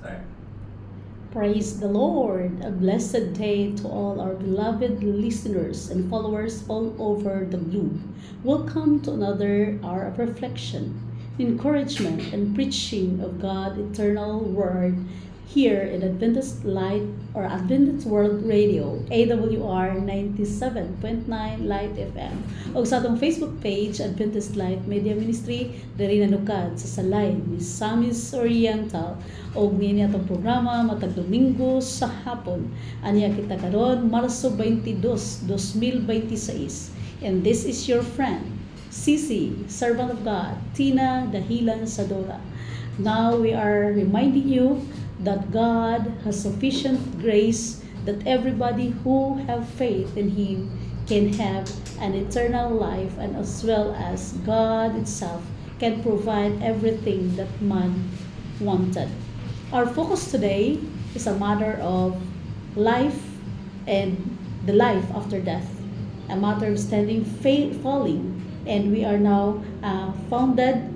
Start. Praise the Lord! A blessed day to all our beloved listeners and followers all over the globe. Welcome to another hour of reflection, encouragement, and preaching of God's eternal Word here in Adventist Light or Adventist World Radio, AWR 97.9 Light FM. O sa atong Facebook page, Adventist Light Media Ministry, diri nanukad sa Salay ni Samis Oriental. O niya atong programa matag Domingo sa hapon. Aniya kita karon Marso 22, 2026. And this is your friend, Sisi, servant of God, Tina Dahilan Sadora. Now we are reminding you that God has sufficient grace that everybody who have faith in Him can have an eternal life, and as well as God itself can provide everything that man wanted. Our focus today is a matter of life and the life after death, a matter of standing, falling, and we are now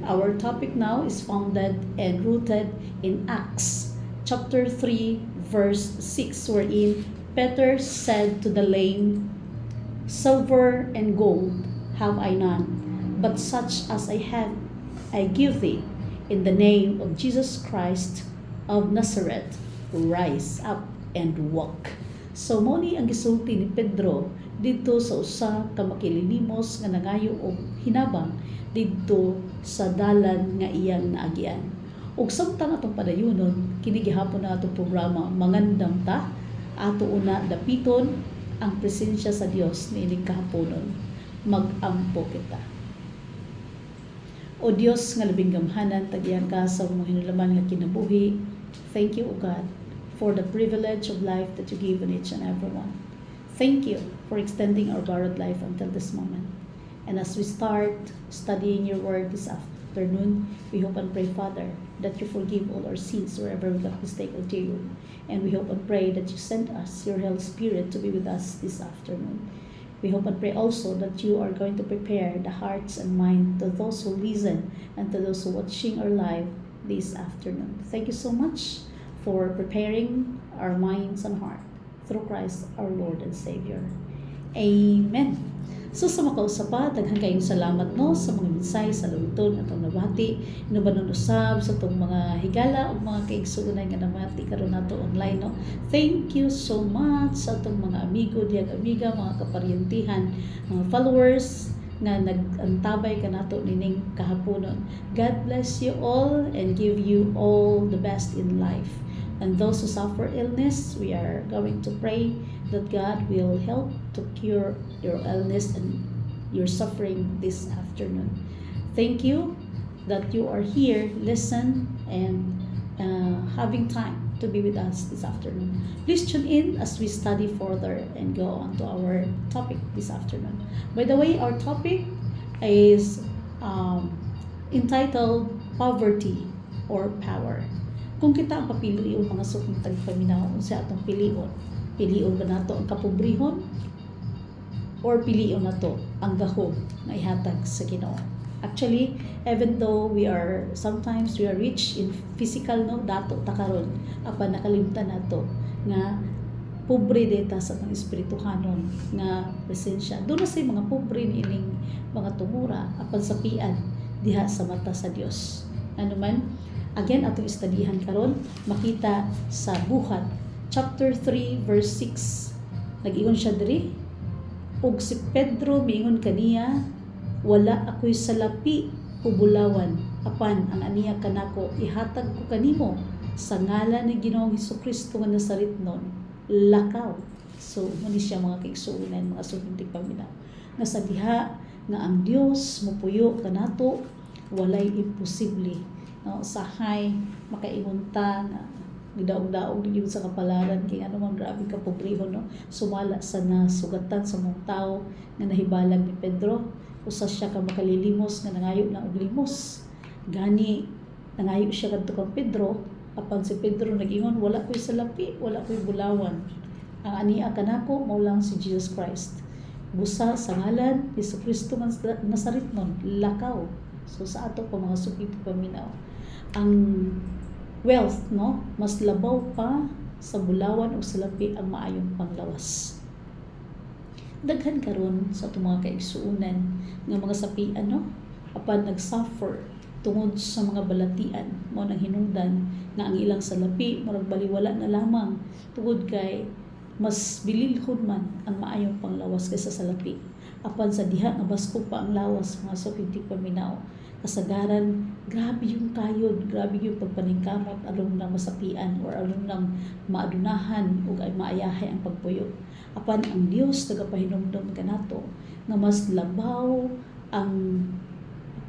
our topic now is founded and rooted in Acts chapter 3 verse 6, wherein Peter said to the lame, "Silver and gold have I none, but such as I have I give thee. In the name of Jesus Christ of Nazareth, rise up and walk." So mo ni ang gisulti ni Pedro dito sa usa ka makilinimos nga nangayo og hinabang didto sa dalan nga iyang naagian. Ug samtang atong padayunon kini gihapon na atong programa mangandam ta ato una dapiton ang presensya sa Dios niining kahaponon. Magampo kita. O Dios nga labing gamhanan, tagyan ka sa mga hinulaman nga kinabuhi. Thank you, O God, for the privilege of life that you give in each and every one. Thank you for extending our borrowed life until this moment. And as we start studying your word this afternoon, we hope and pray, Father, that you forgive all our sins wherever we got mistaken to you. And we hope and pray that you send us your Holy Spirit to be with us this afternoon. We hope and pray also that you are going to prepare the hearts and mind to those who listen and to those who watching our live this afternoon. Thank you so much for preparing our minds and heart through Christ our Lord and Savior. Amen. So sa makausap pa, daghang kayong salamat no sa mga minsay sa lawton atong nabati, inubanon usab sa tong mga higala o mga kaigsuonay nga namati karon nato online no. Thank you so much sa atong mga amigo, diag amiga, mga kaparyentihan, mga followers nga nag-antabay kanato nining kahaponon. God bless you all and give you all the best in life. And those who suffer illness, we are going to pray that God will help to cure your illness and your suffering this afternoon. Thank you that you are here, listen, and having time to be with us this afternoon. Please tune in as we study further and go on to our topic this afternoon. By the way, our topic is entitled Poverty or Power. Kung kita ang papili yung mga sukong tagpaminaw sa atong pilion ba nato ang kapobrehon or pilion nato ang gahom na ihatag sa Ginoo? Actually, even though sometimes we are rich in physical no dato ta karon, apan nakalimtan nato nga pobre data sa tang espirituhanon nga presensya. Doon na say mga pobre niining mga tumura apan sapian diha sa mata sa Dios. Ano man, again, atong istadihan karon makita sa Buhat chapter 3 verse 6. Nag-ingon siya diri, ug si Pedro miingon kaniya, wala ako'y salapi o bulawan, apan ang aniya kanako ihatag ko kanimo sa ngalan ni Ginoong Hesukristo nga Nazaretnon, lakaw. So muni siya mga kaigsuonan, mga suhintig paminaw nga sa diha nga ang Dios mopuyo kanato, walay imposible. No, sahay makaingunta na gidaog-daog gyud sa kapalaran kay ano man grabe ka pobrehon no, sumala sa nasugatan sa mga tao nga nahibalag ni Pedro, usa siya ka makalilimos nga nangayo na og limos gani nangayo siya kadto kang Pedro, apan si Pedro nag-ingon, wala ko'y salapi, wala ko'y bulawan, ang ania kanako mao lang si Jesus Christ, busa sa ngalan ni Jesucristo nga Nazaretnon, lakaw. So sa ato pa mga supit paminaw, ang wealth, no? Mas labaw pa sa bulawan o sa lapi ang maayong panglawas. Daghan karon sa itong mga kaigsuunan nga mga sapian, no? Apan nagsuffer tungod sa mga balatian mo nang hinungdan nga ang ilang salapi murag baliwala na lamang tungod kay mas bililhon man ang maayong panglawas kaysa salapi. Apan sa diha nga basko pa ang lawas, mga sukiti paminaw, kasagaran grabe yung kayod, grabe yung pagpaningkamot along ng masapian or along ng maadunahan o ay maayahay ang pagpuyo. Apan ang Dios tagapahinumdom kanato nga mas labaw ang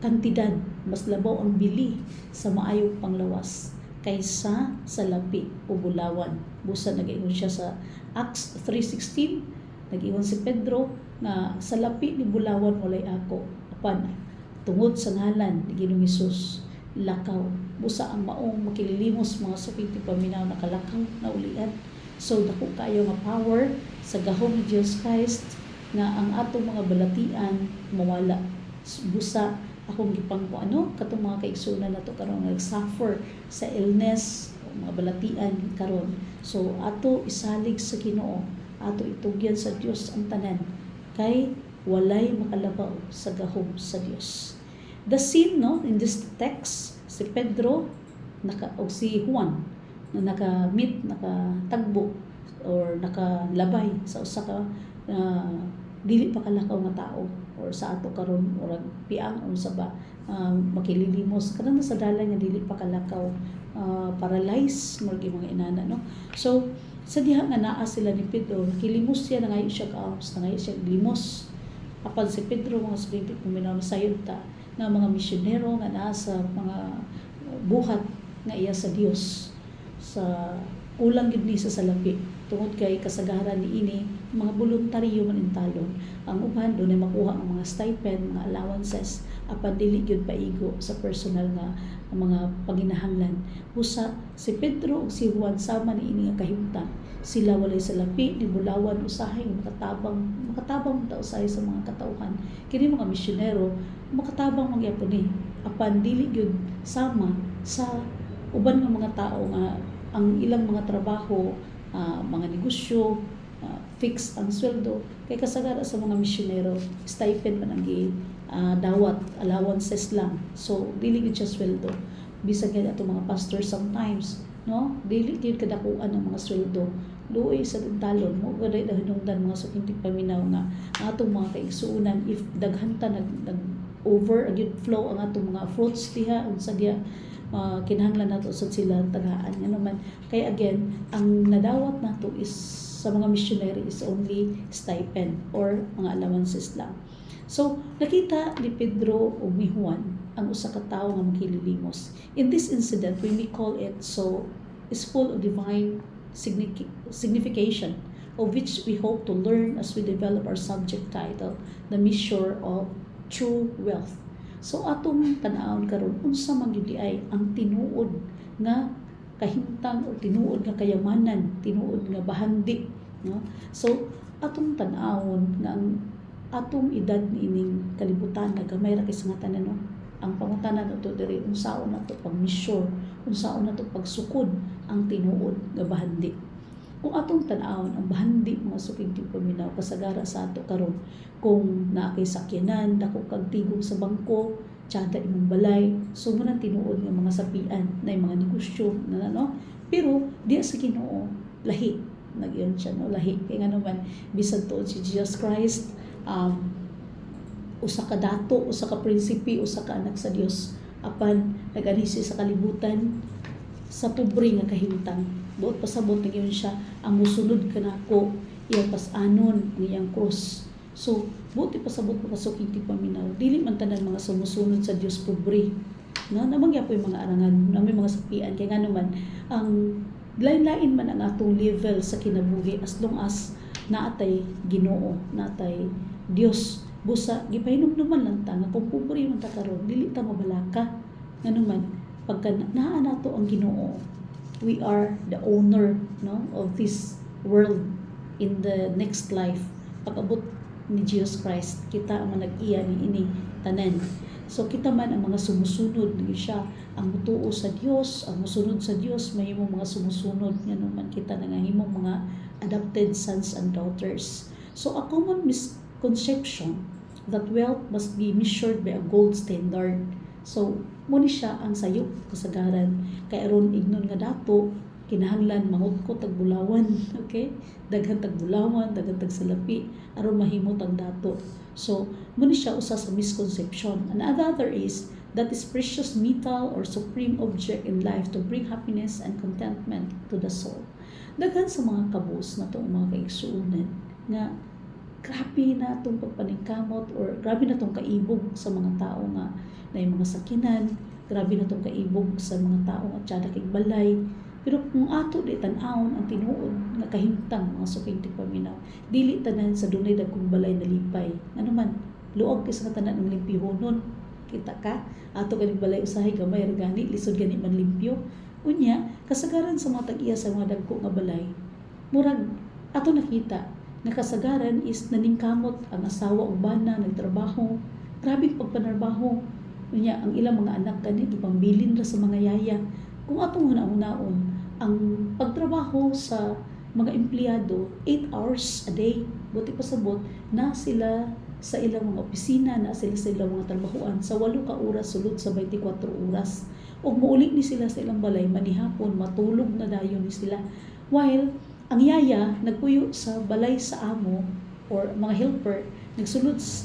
kantidad, mas labaw ang bili sa maayong panglawas kaysa sa lapi o bulawan. Busa nag-ingon siya sa Acts 3:16, nag-ingon si Pedro nga sa lapi ni bulawan walay ako, apan tungod sa ngalan ni Ginoong Hesus lakaw. Busa ang maong makililimos mga supiti paminaw na kalakaw na ulian. So dako kayo nga power sa gahom ni Jesus Christ nga ang atong mga balatian mawala. Busa akong gipang ko katong mga kaigsunan nato karon nag-suffer sa illness o mga balatian karon. So ato isalig sa Ginoo, ato itugyan sa Dios ang tanan kay walay makalabaw sa gahom sa Dios. The scene, no, in this text, si Pedro o si Juan na naka-meet, nakatagbo or nakalabay sa usa ka dili pa kalakaw nga tao or sa ato karon or piang unsa ba makililimos kanang sa dalan nga dili pa kalakaw, paralyzed mo mga inana, no. So sa diha nga naa sila ni Pedro, nakilimos siya na ngayon siya kaos, na ngayon siya limos. Apan si Pedro mga sabihin puminaw na sayod ta na mga misyonero nga naa sa mga buhat nga iya sa Dios sa kulang gid ni sa salapi tungod kay kasagaran ni ini mga voluntaryo man intalon. Ang uban doon ay makuha ang mga stipend, mga allowances, apan dili gyud paigo sa personal nga mga panginahanglan. Busa si Pedro ug si Juan sama ni ini nga kahimtang, sila walay salapi ni bulawan usahay makatabang ta usahay sa mga katawhan. Kini mga misyonero makatabang magyapon ni, apan dili gyud sama sa uban nga mga tao nga ang ilang mga trabaho, mga negosyo, fix ang sweldo. Kay kasagara sa mga misyonero stipend man ang dawat, allowances lang. So dili gyud siya sweldo. Bisag gyud ato mga pastor sometimes, no, dili gyud kadakuan ang mga sweldo. Luoy sa talon mo gaday hinungdan mga sukintig paminaw nga atong mga kaigsuunan if daghanta nag over gyud flow ang atong mga fruits diha unsa diha kinahanglan nato sa sila tagaan nga naman. Kay again ang nadawat nato is sa mga missionary is only stipend or mga allowances lang. So nakita ni Pedro o ni Juan ang usa ka tawo nga makililimos. In this incident, when we call it so, is full of divine signification, of which we hope to learn as we develop our subject title, The Measure of True Wealth. So atong tan-awon karon unsa man gyud ay ang tinuod nga kahimtang o tinuod nga kayamanan, tinuod nga bahandi, no? So atong tan-awon nga ang atong edad niining kalibutan nga gamay ra kay sa nga tanan, no? Ang pangutanan nato diri unsaon nato pag-measure, unsaon nato pagsukod ang tinuod nga bahandi. Kung atong tan-awon ang bahandi mga sukintig paminaw kasagara sa ato karon, kung naa kay sakyanan, dako kag tigong sa bangko, tsada imong balay, so mo nang tinuod nga mga sapian na mga negosyo na, no? Pero diya sa Ginoo lahi nagyon siya, no, lahi kay nga naman bisan tuod si Jesus Christ, usa ka dato, usa ka prinsipe, usa ka anak sa Dios, apan nag-anisi sa kalibutan sa pobre nga kahimtang. Buot pasabot nagyon siya ang musunod kanako iyang pas-anon ang iyang cross. So buti pasabot ko kasukiti paminaw dili man tanan mga sumusunod sa Dios pobre, no, namangyapoy mga arangan na may mga sapian kay nga naman ang lain-lain man ang atong level sa kinabuhi as long as naatay Ginoo, naatay Dios. Busa gipahinumduman lang ta nga kung pobre man ta karon dili ta mabalaka nga naman pagka naa nato ang Ginoo, we are the owner, no, of this world in the next life. Pag-abot ni Jesus Christ kita ang nag-iya ni ini tanan. So kita man ang mga sumusunod ni siya, ang mutuo sa Dios, ang musunod sa Dios, mahimong mga sumusunod ngano man kita nangahimong mga adopted sons and daughters. So a common misconception that wealth must be measured by a gold standard. So mo ni siya ang sayop kasagaran kay aron ignon nga dato kinahanglan mahudkot tag bulawan, okay? Daghan tag bulawan, daghan tag salapi aron mahimot ang dato. So mo ni siya usa sa misconception. Another is that is precious metal or supreme object in life to bring happiness and contentment to the soul. Daghan sa mga kabus na itong mga kaigsuunan nga grabe na itong pagpaningkamot or grabe na itong kaibog sa mga tao nga na yung mga sakinan, grabe na itong kaibog sa mga tao nga tsada kay balay. Pero kung ato di tan-awon ang tinuod nga kahimtang mga suking tigpaminaw, dili tanan sa dunay dagkong balay na lipay. Ano man, luog kay sa tanan ng limpyohonon. Kita ka, ato ganing balay usahay gamay ra gani lisod gani man limpyo. Unya, kasagaran sa mga tag-iya sa mga dagko nga balay, murag ato nakita nga kasagaran is naningkamot ang asawa ug bana nagtrabaho. Grabe pagpanarbaho. Unya, ang ilang mga anak kani gipambilin ra sa mga yaya. Kung atong huna-hunaon, ang pagtrabaho sa mga empleyado 8 hours a day, buti pa sabot na sila sa ilang mga opisina, na sila sa ilang mga trabahoan sa 8 ka oras sulod sa 24 oras. O muuli ni sila sa ilang balay manihapon, matulog na dayon ni sila. While ang yaya nagpuyo sa balay sa amo or mga helper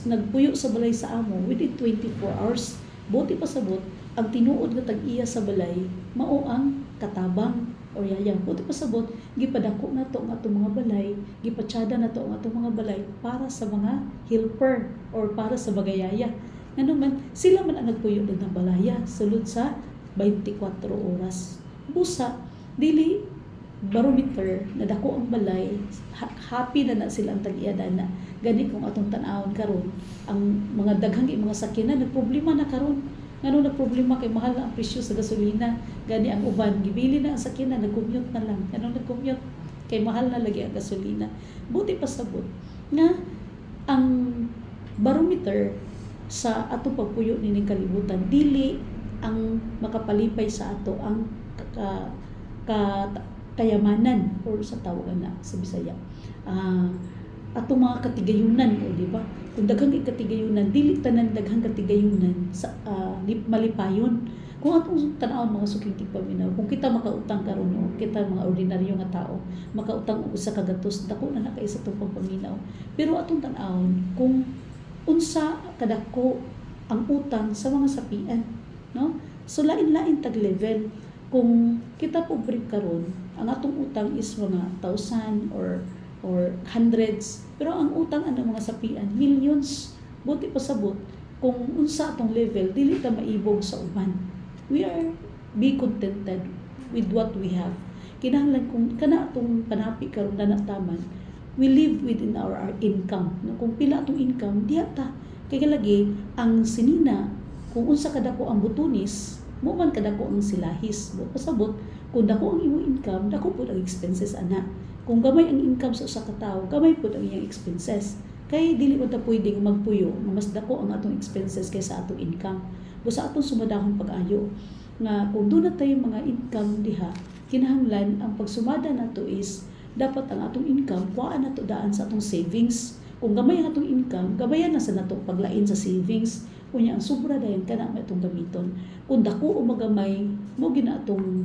nagpuyo sa balay sa amo within 24 hours. Buti pa sabot ang tinuod nga tag-iya sa balay mao ang katabang or yayang. Buti pa sabot gipadako nato ang atong mga balay, gipatsyada nato ang atong mga balay para sa mga helper or para sa bagayaya. Ngano man sila man ang nagpuyo ng balaya sulod sa 24 oras. Busa dili barometer na dako ang balay, happy na sila ang tag-iyada na. Gani kung atong tan-awon karon ang mga daghang mga sakyanan nagproblema na karon. Ngano na problema kay mahal na ang presyo sa gasolina. Gani ang uban gibili na ang sakyanan, nag-commute na lang. Ngano nag-commute kay mahal na lagi ang gasolina. Buti pa sabot nga ang barometer sa ato pagpuyo nining kalibutan dili ang makapalipay sa ato ang kayamanan or sa tawagan na sa Bisaya. Atong mga katigayunan o di ba? Kung daghang katigayunan, dili tanan daghang katigayunan sa malipayon. Kung atong tan-awon mga suking tigpaminaw, kung kita makautang karon o kita mga ordinaryo nga tao, makautang og usa ka gatos, dako na kay sa tong pagpaminaw. Pero atong tan-awon kung unsa kadako ang utang sa mga sapian, no? So lain-lain tag level. Kung kita pobre karon, ang atong utang is mga 1,000 or hundreds, pero ang utang ano mga sapian millions. Buti pa sabot kung unsa atong level dili ta maibog sa uban. We are be contented with what we have. Kinahanglan kung kana atong panapi karon na nataman, we live within our income. No, kung pila atong income diha ta kay lagi ang sinina kung unsa kadako ang butunis mo man kadako ang silahis. Pasabot kung dako ang imong income, dako pud ang expenses ana. Kung gamay ang income sa usa ka tawo, gamay pud ang iyang expenses. Kay dili mo ta pwedeng magpuyo nga mas dako ang atong expenses kaysa atong income. Busa atong sumadahon pag-ayo nga kung doon na tayo mga income diha, kinahanglan ang pagsumada nato is dapat ang atong income kuhaan nato daan sa atong savings. Kung gamay ang atong income, gabayan na sa nato paglain sa savings. Kunya ang sobra dayon kana ang atong gamiton. Kung dako o magamay, mo gina atong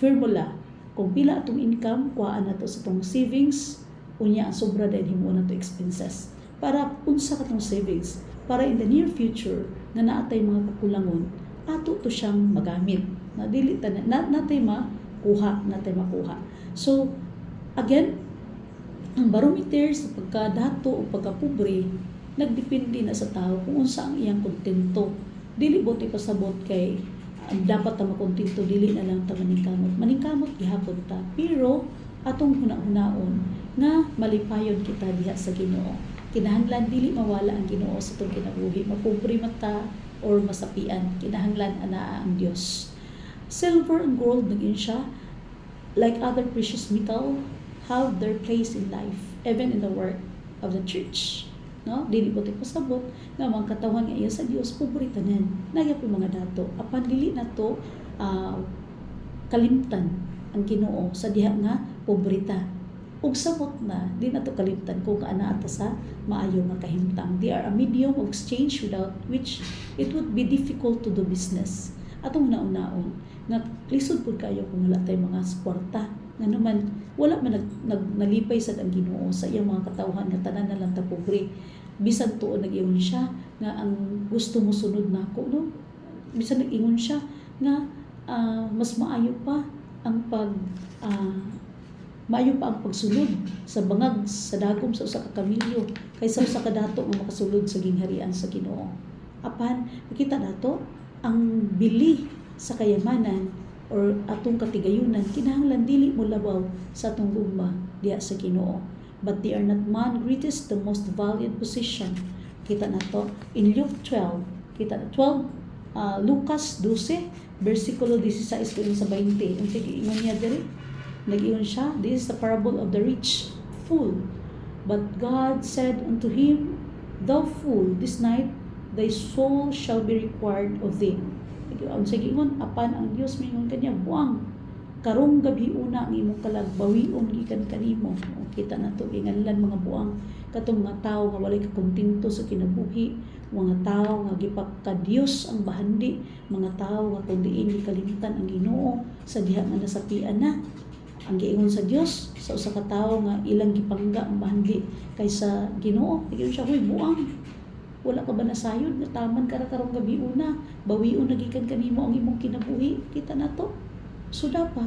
formula. Kung pila atong income, kuhaan nato sa atong savings, kunya ang sobra dayon himo nato expenses. Para unsa katong savings, para in the near future na naatay mga kakulangon, ato to siyang magamit. Na dili natay makuha. So again, ang barometer sa pagkadato o pagkapobre nagdepende na sa tao kung unsa ang iyang kontento. Dili buti pasabot kay dapat ta makontento, dili na lang ta maningkamot gihapon ta, pero atong huna-hunaon nga malipayon kita diha sa Ginoo. Kinahanglan dili mawala ang Ginoo sa atong kinabuhi, mapobre mata or masapian, kinahanglan anaa ang Dios. Silver and gold naging siya like other precious metal have their place in life, even in the work of the church. no, dili mo tayo pasabot nga mga katawhan nga iya sa Dios pobritanan nagyap yung mga dato apan dili nato kalimtan ang Ginoo sa diha nga pobrita ug sabot na di nato kalimtan kung kaana ata sa maayo nga kahimtang. They are a medium of exchange without which it would be difficult to do business. Atong nauna-un nga lisod pud kayo kung wala tay mga kwarta nga naman wala man nalipay sad ang Ginoo sa iyang mga katawhan nga tanan na lang ta pobre bisan tuon nag-ingon siya nga ang gusto mo sunod nako no bisan nag-ingon siya nga mas maayo pa ang maayo pa ang pagsulod sa bangag sa dagom sa usa ka kamilyo kaysa sa kadato nga makasulod sa gingharian sa Ginoo. Apan nakita nato ang bili sa kayamanan or atong katigayunan kinahanglan dili mo labaw sa atong gugma diha sa Ginoo. But they are not man greatest the most valued position. Kita nato in Luke 12, kita na 12 Lucas 12 versikulo 16 sa 20. Ang sige ingon niya diri nag-ingon siya, this is the parable of the rich fool. But God said unto him, thou fool, this night thy soul shall be required of thee. Ang sige ingon apan ang Dios mingon kaniya buang karong gabi una ang imong kalag bawion gikan kanimo. Kita nato inganlan mga buang katong mga tawo nga walay kakontento sa kinabuhi, mga tawo nga gipaka Dios ang bahandi, mga tawo nga kun diin gikalimtan ang Ginoo sa diha nga nasapian na. Ang giingon sa Dios sa usa ka tawo nga ilang gipangga ang bahandi kaysa Ginoo. Ingon siya, "Hoy, buang. Wala ka ba nasayod nga taman karong gabi una? Bawion na gikan kanimo ang imong kinabuhi." Kita nato. So dapat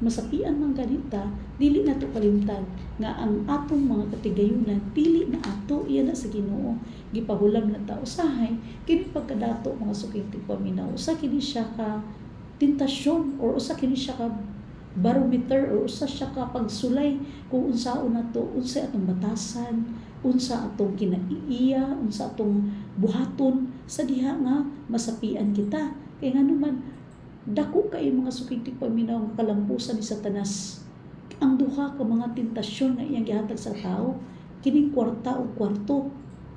masapian man ganita, dili nato kalimtan nga ang atong mga katigayunan dili na ato iya na sa Ginoo. Gipahulam na ta usahay kini pagkadato mga suking tigpaminaw. Usa kini siya ka tentasyon or usa kini siya ka barometer o usa siya ka pagsulay kung unsaon nato unsa atong batasan unsa atong kinaiiya unsa atong buhaton sa diha nga masapian kita kay nganuman dako kay mga sukig paminaw nga kalampusan ni Satanas ang duha ka mga tentasyon nga iyang gihatag sa tao kining kwarta o kwarto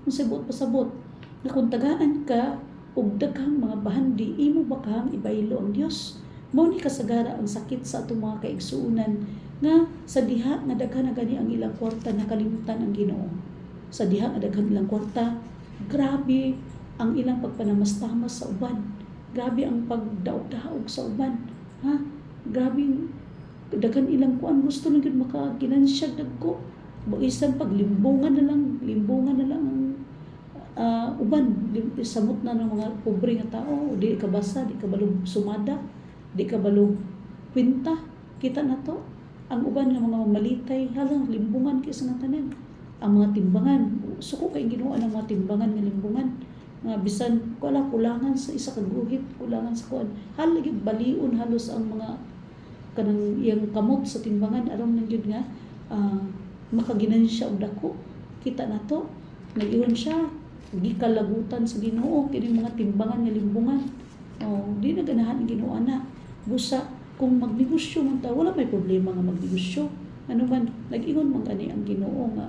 unsa buot pasabot nga kung tagaan ka og daghang mga bahandi imo ba kang ibaylo ang Dios. Mao ni kasagara ang sakit sa atong mga kaigsuonan nga sa diha nga daghan na gani ang ilang kwarta nakalimutan ang Ginoo. Sa diha nga daghan ilang kwarta, grabe ang ilang pagpanamastamas sa uban. Grabe ang pagdaog-daog sa uban. Ha? Grabe daghan ilang kuan gusto lang gyud makaginansya dagko. Bisan paglimbungan na lang ang uban samot na ng mga pobre nga tao, di ka basa, di ka balog sumada. Di ka balog kwinta kita na to ang uban nga mga mamalitay halang limbungan kay sa tanan ang mga timbangan suko kay Ginoo ang mga timbangan nga limbungan nga bisan wala kulangan sa isa ka guhit kulangan sa kuan halagi baliun halos ang mga kanang iyang kamot sa timbangan aron man gyud nga makaginansya og dako kita na to nag-iwan siya gikalagutan sa Ginoo kini mga timbangan nga limbungan di na ganahan ang Ginoo na busa kung magnegosyo man ta wala may problema nga magnegosyo ano man nag-ingon man gani ang Ginoo nga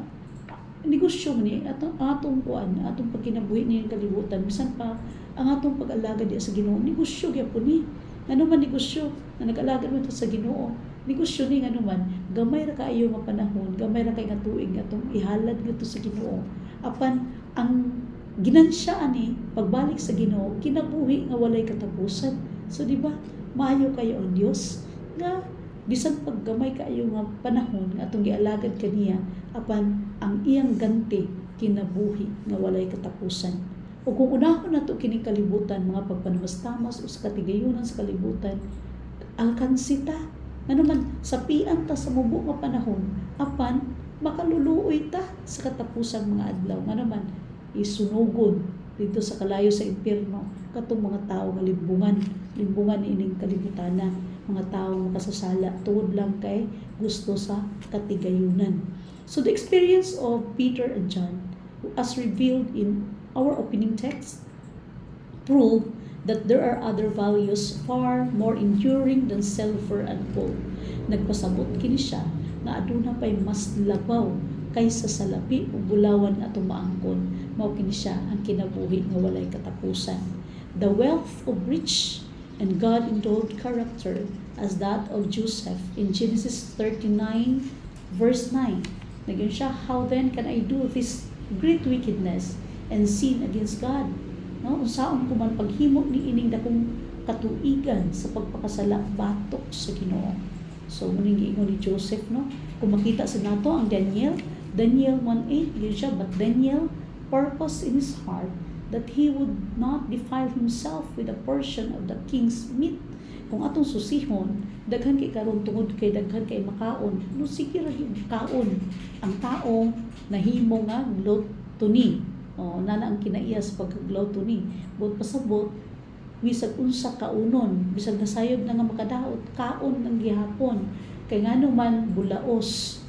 negosyo man ni atong kuan atong pagkinabuhi ni kalibutan bisan pa ang atong pag-alagad sa Ginoo negosyo gyapon ni ano man negosyo na nag-alagad man ta sa Ginoo negosyo ni ano man gamay ra kaayo nga panahon gamay ra kay nga tuig atong ihalad ngadto sa Ginoo apan ang ginansya ani pagbalik sa Ginoo kinabuhi nga walay katapusan so di ba maayo kayo ang Dios nga bisan paggamay kayo nga panahon nga atong gialagad kaniya apan ang iyang ganti kinabuhi nga walay katapusan ug kung unahon nato kini kalibutan mga pagpanamastamas o sa katigayunan sa kalibutan alkansita ano man sapian ta sa mubo nga panahon apan makaluluoy ta sa katapusang mga adlaw nga naman isunugod dito sa kalayo sa impyerno katong mga tao nga limbungan ining kalibutana mga tao makasasala tungod lang kay gusto sa katigayunan. So the experience of Peter and John as revealed in our opening text prove that there are other values far more enduring than silver and gold. Nagpasabot kini siya nga aduna pay mas labaw kaysa sa labi o bulawan atong maangkon. Mao kini siya ang kinabuhi nga walay katapusan. The wealth of rich and God-endowed character as that of Joseph in Genesis 39 verse 9. Nagyon siya, how then can I do this great wickedness and sin against God? No, unsaon ko man paghimo ni ining dakong katuigan sa pagpakasala batok sa Ginoo. So muning giingon ni Joseph, no, kung makita sa nato ang Daniel 1:8 yun siya, but Daniel purpose in his heart that he would not defile himself with a portion of the king's meat. Kung atong susihon, daghan kay karon tungod kay daghan kay makaon, no sige ra yung kaon ang tao nahimo nga gluttony. Nana ang kinaiya sa pagka-gluttony. But pasabot bisag unsa kaunon, bisag nasayod na nga makadaot, kaon ng gihapon. Kay ngano man bulaos,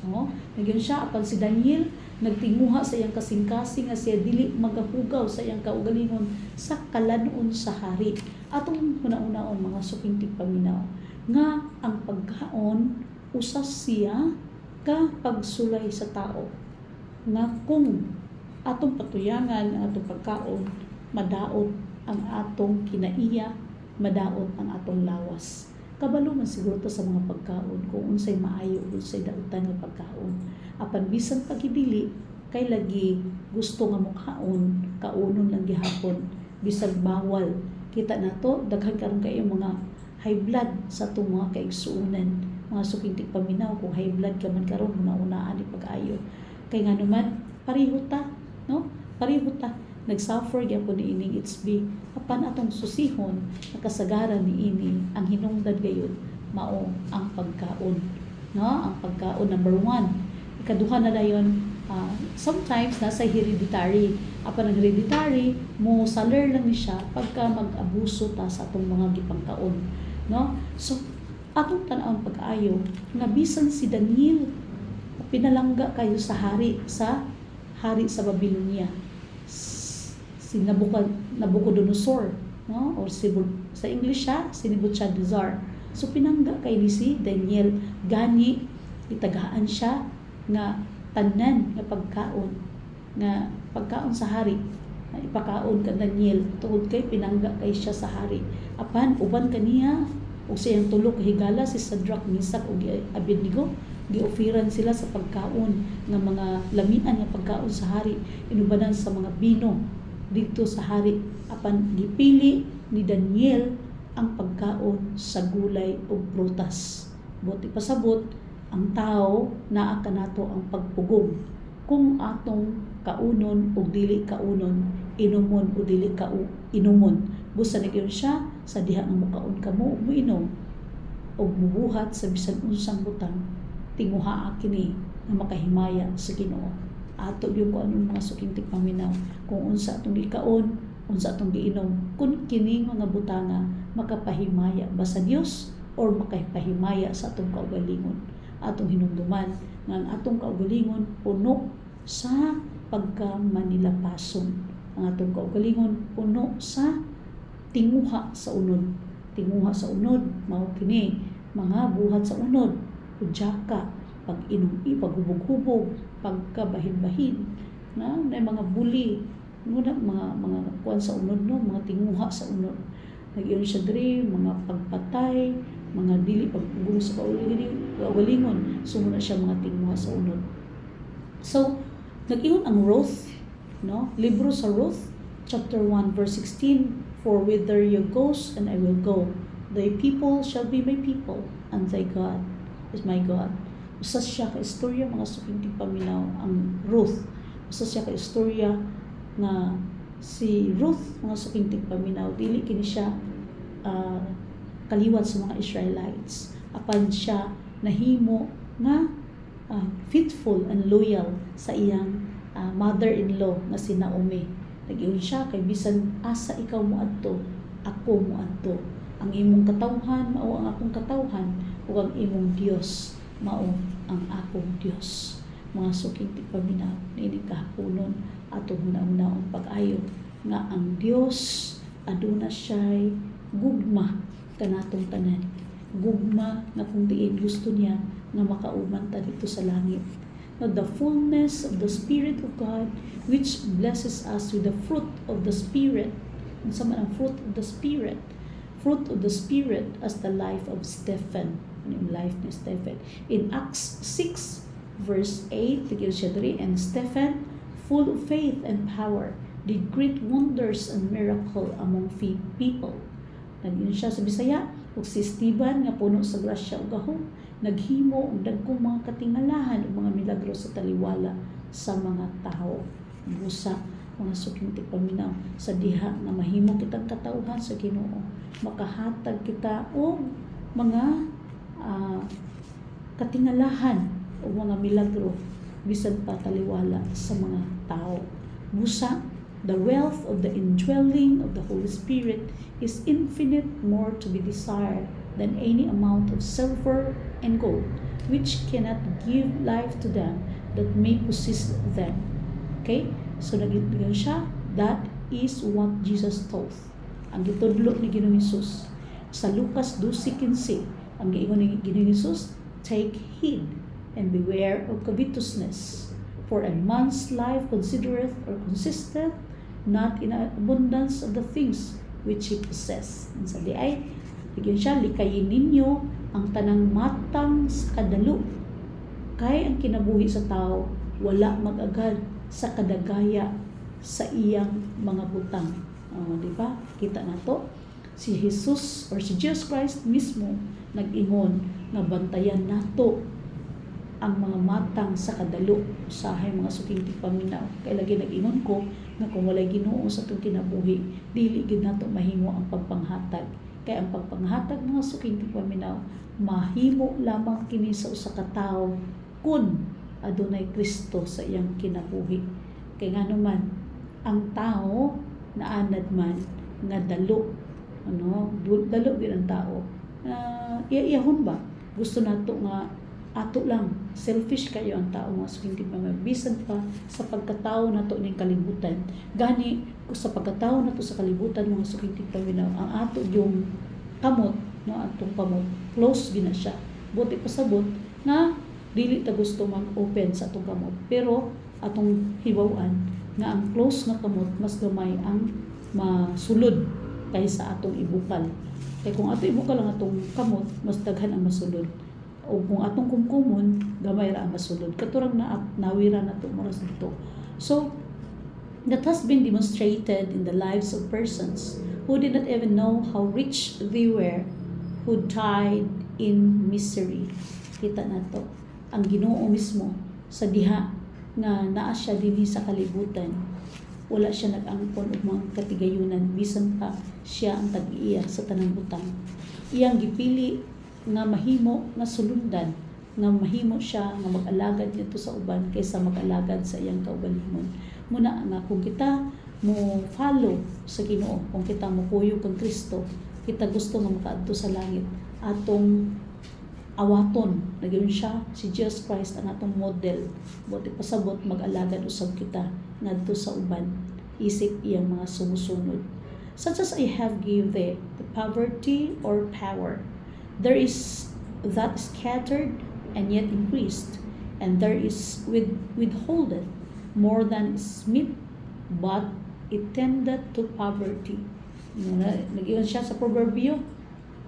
Nagyon siya apan si Daniel nagtinguha sa iyang kasing-kasing nga siya dili magahugaw sa iyang kaugalingon sa kalanon sa hari. Atong una-unaon mga suking tigpaminaw nga ang pagkaon usas siya ka pagsulay sa tao. Nga kung atong patuyangan ang atong pagkaon, madaot ang atong kinaiya, madaot ang atong lawas. Kabalo man siguro sa mga pagkaon kung unsay maayo unsay dautan nga pagkaon. Apan bisan pagibili kay lagi gusto nga mukhaon, kaunon lang gihapon bisag bawal. Kita nato daghan karon kay mga high blood sa atong mga kaigsuonan, mga suking tigpaminaw kung high blood ka man karon una-unaan ni pag-ayo. Kay ngano man pareho ta, no? Pareho ta nagsuffer gyapon ni ining HB. Apan atong susihon nakasagaran ni ini ang hinungdan gayud mao ang pagkaon, no? Ang pagkaon number 1. Ikaduha na dayon, sometimes nasa hereditary. Apan ang hereditary mo saler lang ni siya pagka mag-abuso ta sa atong mga gipangkaon, no? So atong tan-awon pag-ayo nga bisan si Daniel pinalangga kayo sa hari sa Babylonia, si Nabucodonosor, no? Or sa English siya si Nebuchadnezzar. So pinangga kay ni si Daniel gani itagaan siya nga tanan nga pagkaon sa hari na ipakaon ka Daniel tungod kay pinangga kay siya sa hari. Apan uban kaniya ug siyang tulo ka higala si Shadrach, Meshach ug Abednego giofiran sila sa pagkaon nga mga lamian nga pagkaon sa hari, inubanan sa mga bino dito sa hari. Apan gipili ni Daniel ang pagkaon sa gulay ug prutas. Buti pasabot ang tao naa kanato ang pagpugong kung atong kaunon o dili kaunon, inumon o dili inumon. Busa na gyud siya sa diha nga mukaon kamo ug moinom ug mubuhat sa bisan unsang butang, tinguhaa kini nga makahimaya sa Ginoo. Ato yung kung anong mga suking tigpaminaw, kung unsa atong gikaon, unsa atong giinom, kung kini mga butanga makapahimaya ba sa Dios or makapahimaya sa atong kaugalingon. Atong hinumduman nga ang atong kaugalingon puno sa pagkamanilapason. Ang atong kaugalingon puno sa tinguha sa unod. Tinguha sa unod mao kini mga buhat sa unod, udyaka, pag-inom, paghubog-hubog, pagkabahin-bahin, na mga buli, mga kuan sa unod, no, mga tinguha sa unod. Nagyon siya diri mga pagpatay, mga dili pagpugong sa kaugalingon, sumuna siya mga tinguha sa unod. So nag-ingon ang Ruth, no, libro sa Ruth chapter 1 verse 16, for whither you goes and I will go, thy people shall be my people and thy God is my God. Usa siya ka istorya mga suking tigpaminaw ang Ruth. Usa siya ka istorya nga si Ruth mga suking tigpaminaw dili kini siya kaliwat sa mga Israelites. Apan siya nahimo nga faithful and loyal sa iyang mother-in-law nga si Naomi. Nag-iyon siya kay bisan asa ikaw moadto, ako moadto. Ang imong katawhan mao ang akong katawhan ug ang imong Dios mao ang akong Dios. Mga suking tigpaminaw niini kahaponon atong hunahunahon pag-ayo nga ang Dios aduna siya'y gugma kanatong tanan. Gugma nga kung diin gusto niya nga makauman ta dito sa langit. the fullness of the Spirit of God, which blesses us with the fruit of the Spirit. And some fruit of the Spirit. Fruit of the Spirit as the life of Stephen. Yung life ni Stephen. In Acts 6, verse 8, tigil siya diri, and Stephen, full of faith and power, did great wonders and miracle among people. Naging siya sa Bisaya, ug si Stephen nga puno sa grasya ug gahom, naghimo og dagkong mga katingalahan ug mga milagro sa taliwala sa mga tao. Busa mga sukinti paminaw sa diha nga mahimo kitang katauhan sa Ginoo, makahatag kita og mga katingalahan o mga milagro bisan pa taliwala sa mga tao. Busa, the wealth of the indwelling of the Holy Spirit is infinite more to be desired than any amount of silver and gold, which cannot give life to them that may possess them. Okay? So, nagiging siya, that is what Jesus taught. Ang gitudlo ni Ginoong Hesus. Sa Lucas 12:15, ang giingon ni Ginoong Hesus, take heed and beware of covetousness, for a man's life considereth or consisteth not in abundance of the things which he possess. And sa di ay, bigyan siya, likayin ninyo ang tanang matang sa kadalo. Kay ang kinabuhi sa tao, wala mag-agad sa kadagaya sa iyang mga butang. Di ba? Kita na to. Si Jesus or si Jesus Christ mismo nag-ingon na bantayan nato ang mga matang sa kadalo usahay mga suking paminaw. Kaya lagi nag-ingon ko na kung walay Ginoo sa itong kinabuhi, dili gid nato mahimo ang pagpanghatag. Kaya ang pagpanghatag mga suking paminaw, mahimo lamang kini sa usa ka tawo kun adunay Kristo sa iyang kinabuhi. Kaya nga naman, ang tao na anad man nga dalo, dalo din ang tao, iya-iyahon ba? Gusto nato nga ato lang, selfish kayo ang tao mga suking bisan pa sa pagkatao nato ning kalibutan. Gani sa pagkatao nato sa kalibutan mga suking paminaw, ang ato yung kamot, atong kamot close gina siya. Buti pasabot na dili ta gusto mag-open sa atong kamot, pero atong hibaw-an nga ang close nga kamot mas gamay ang masulod kaysa atong ibukal. Kaya kung ato ibukal ang atong kamot, mas daghan ang masulod. O kung atong kumkumon, gamay ra ang masulod. Katurang nawira na ito mura sa dito. So, that has been demonstrated in the lives of persons who did not even know how rich they were, who died in misery. Kita na to. Ang Ginoo mismo sa diha nga naa siya dinhi sa kalibutan, wala siya nag-angkon og mga katigayunan bisan pa siya ang tag-iya sa tanang butang. Iyang gipili nga mahimo nga sulundan, nga mahimo siya nga mag-alagad nito sa uban kaysa mag-alagad sa iyang kaugalingon. Muna nga kung kita mo follow sa Ginoo, kung kita mo puyo kang Kristo, kita gusto nga makaadto sa langit, atong awaton, nagyon siya si Jesus Christ ang atong model. Buti pasabot mag-alagad usab kita ngadto sa uban isip iyang mga sumusunod. Such as I have give the poverty or power, there is that scattered and yet increased, and there is withholdeth more than is meet, but it tendeth to poverty. Nag-iwan siya sa proverbio.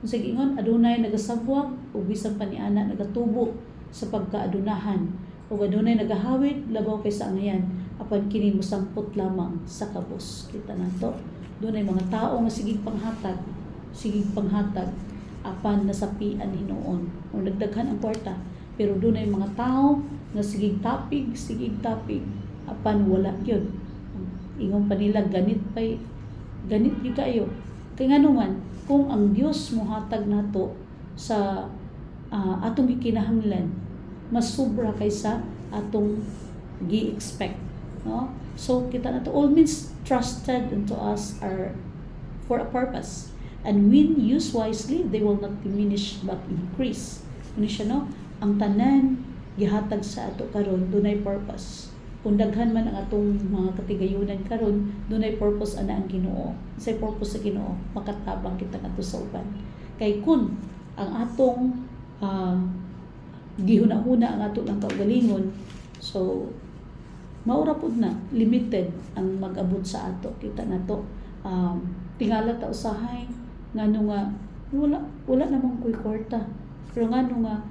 Sa gingon, adunay nagasabwag ug bisan pa niana nagatubo sa pagkaadunahan, ug adunay nagahawid labaw kay sa angayan, apan kini mosampot lamang sa kabos. Kita nato, dunay mga tao nga sigig panghatag apan nasapian hinuon o nagdaghan ang kwarta, pero dunay mga tao nga sigig tapig apan wala gyud. Ingon pa nila ganit gyud kayo. Kay nganuman kung ang Dios mohatag nato sa atong gikinahanglan, mas sobra kaysa atong gi-expect, no? So kita nato all means trusted unto us are for a purpose, and when used wisely they will not diminish but increase. Ano siya, no? Ang tanan gihatag sa ato karon dunay purpose. Kung daghan man ang atong mga katigayunan karon, dunay purpose ana ang Ginoo. Say purpose sa Ginoo, makatabang kita ngadto sa uban. Kay kun ang atong gihuna-huna ang ato ng kaugalingon So maura pud na limited ang mag-abot sa ato, kita na to. Tingala ta usahay ngano nga wala namang kuy kwarta, pero ngano nga